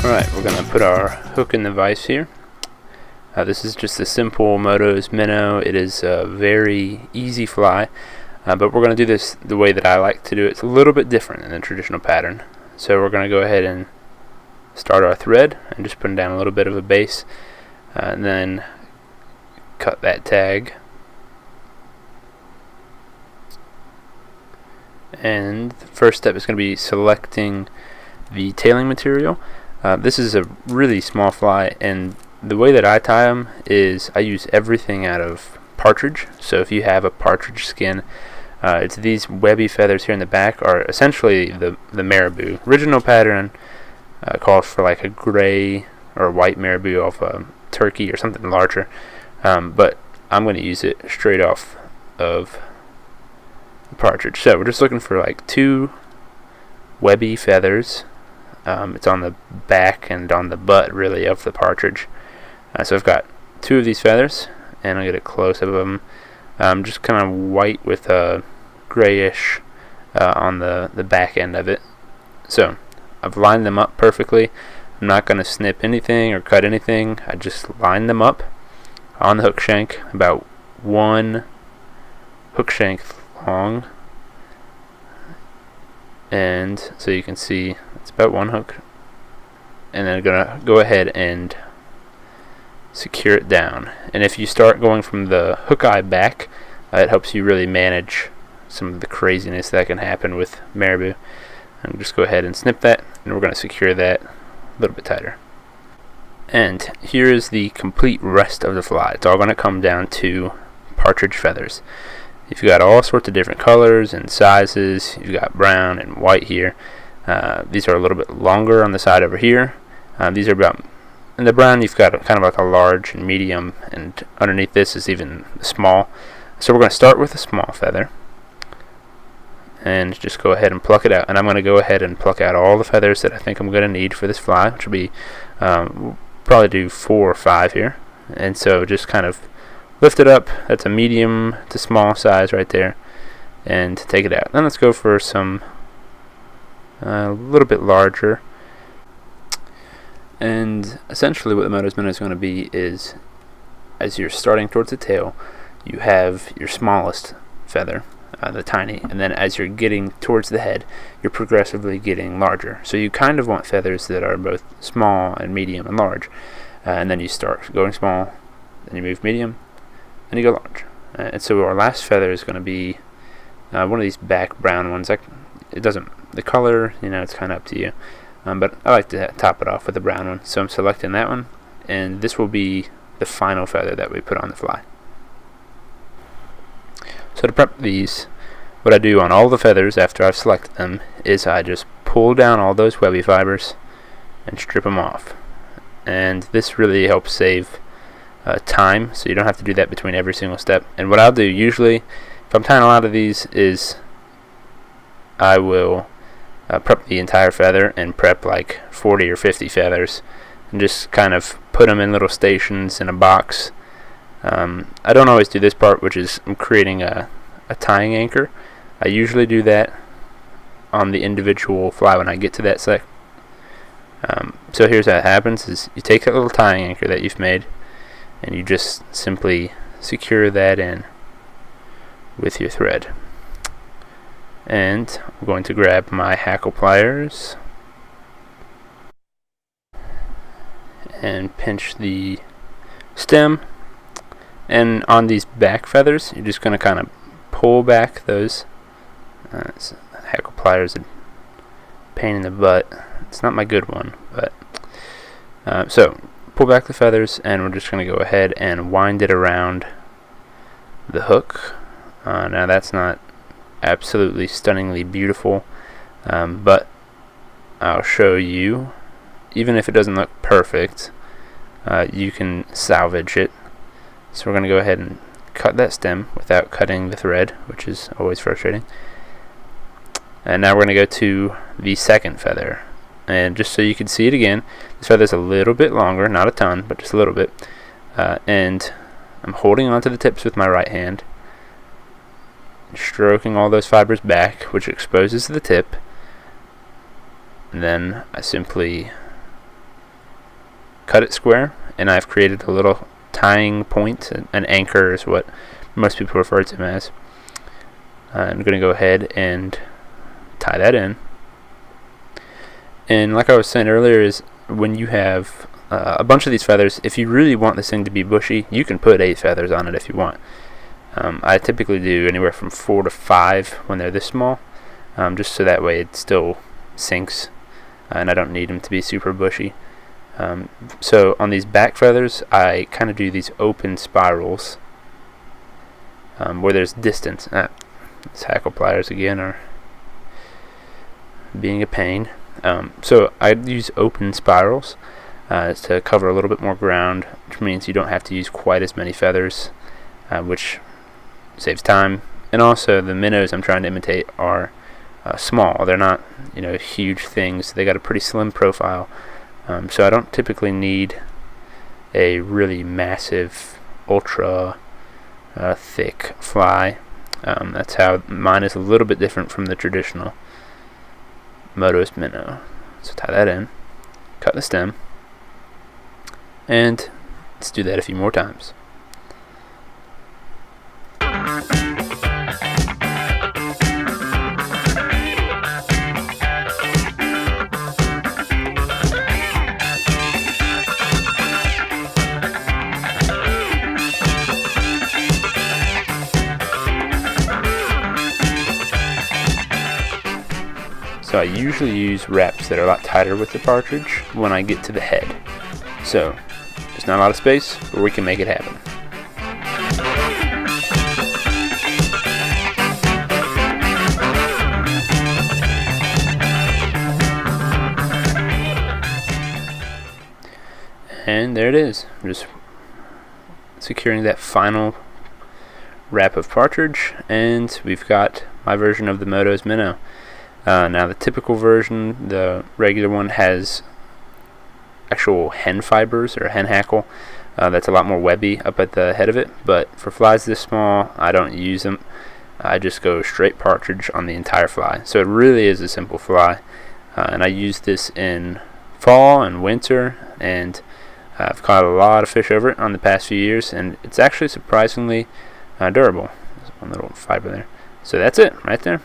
Alright, we're going to put our hook in the vise here. This is just a simple Moto's Minnow. It is a very easy fly, but we're going to do this the way that I like to do it. It's a little bit different than the traditional pattern. So we're going to go ahead and start our thread and just put down a little bit of a base, and then cut that tag. And the first step is going to be selecting the tailing material. This is a really small fly, and the way that I tie them is I use everything out of partridge. So if you have a partridge skin, it's these webby feathers here in the back are essentially the marabou. Original pattern calls for like a gray or white marabou off a turkey or something larger, but I'm going to use it straight off of the partridge. So we're just looking for like 2 webby feathers. It's on the back and on the butt really of the partridge. So I've got 2 of these feathers, and I'll get a close up of them. Just kind of white with a grayish on the back end of it. So I've lined them up perfectly. I'm not going to snip anything or cut anything. I just line them up on the hook shank, about 1 hook shank long. And so you can see it's about 1 hook. And then I'm going to go ahead and secure it down. And if you start going from the hook eye back, it helps you really manage some of the craziness that can happen with marabou. And just go ahead and snip that, and we're going to secure that a little bit tighter. And here is the complete rest of the fly. It's all going to come down to partridge feathers. You've got all sorts of different colors and sizes. You've got brown and white here. These are a little bit longer on the side over here. These are about, in the brown you've got kind of like a large and medium, and underneath this is even small. So we're going to start with a small feather and just go ahead and pluck it out. And I'm going to go ahead and pluck out all the feathers that I think I'm going to need for this fly, which will be, we'll probably do 4 or 5 here. And so just kind of lift it up. That's a medium to small size right there, and take it out. Then let's go for some a little bit larger. And essentially what the Moto's Minnow is going to be is, as you're starting towards the tail, you have your smallest feather, the tiny, and then as you're getting towards the head, you're progressively getting larger. So you kind of want feathers that are both small and medium and large, and then you start going small, then you move medium, and you go large. And so our last feather is going to be one of these back brown ones. It doesn't, the color, it's kind of up to you. But I like to top it off with a brown one, so I'm selecting that one, and this will be the final feather that we put on the fly. So to prep these, what I do on all the feathers after I've selected them is I just pull down all those webby fibers and strip them off. And this really helps save time, so you don't have to do that between every single step. And what I'll do usually, if I'm tying a lot of these, is I will prep the entire feather and prep like 40 or 50 feathers and just kind of put them in little stations in a box. I don't always do this part, which is I'm creating a tying anchor. I usually do that on the individual fly when I get to that sec. So here's how it happens: is you take that little tying anchor that you've made and you just simply secure that in with your thread. And I'm going to grab my hackle pliers and pinch the stem. And on these back feathers, you're just going to kind of pull back those. Hackle pliers are a pain in the butt. It's not my good one, but so pull back the feathers, and we're just going to go ahead and wind it around the hook. Now that's not absolutely stunningly beautiful, but I'll show you. Even if it doesn't look perfect, you can salvage it. So we're going to go ahead and cut that stem without cutting the thread, which is always frustrating. And now we're going to go to the second feather. And just so you can see it again, this feather is a little bit longer, not a ton, but just a little bit. And I'm holding onto the tips with my right hand, stroking all those fibers back, which exposes the tip. And then I simply cut it square, and I've created a little tying point. An anchor is what most people refer to them as. I'm going to go ahead and tie that in. And like I was saying earlier, is when you have a bunch of these feathers, if you really want this thing to be bushy, you can put 8 feathers on it if you want. I typically do anywhere from 4 to 5 when they're this small, just so that way it still syncs, and I don't need them to be super bushy. So on these back feathers, I kind of do these open spirals where there's distance. These hackle pliers again are being a pain. So I use open spirals to cover a little bit more ground, which means you don't have to use quite as many feathers, which saves time. And also the minnows I'm trying to imitate are small. They're not, huge things. They got a pretty slim profile, so I don't typically need a really massive, ultra thick fly. That's how mine is a little bit different from the traditional Moto's minnow. So tie that in, cut the stem, and let's do that a few more times. So I usually use wraps that are a lot tighter with the partridge when I get to the head. So there's not a lot of space, but we can make it happen. And there it is. I'm just securing that final wrap of partridge, and we've got my version of the Moto's minnow. Now the typical version, the regular one, has actual hen fibers or hen hackle. That's a lot more webby up at the head of it, but for flies this small, I don't use them. I just go straight partridge on the entire fly. So it really is a simple fly, and I use this in fall and winter, and I've caught a lot of fish over it on the past few years, and it's actually surprisingly durable. There's one little fiber there. So that's it right there.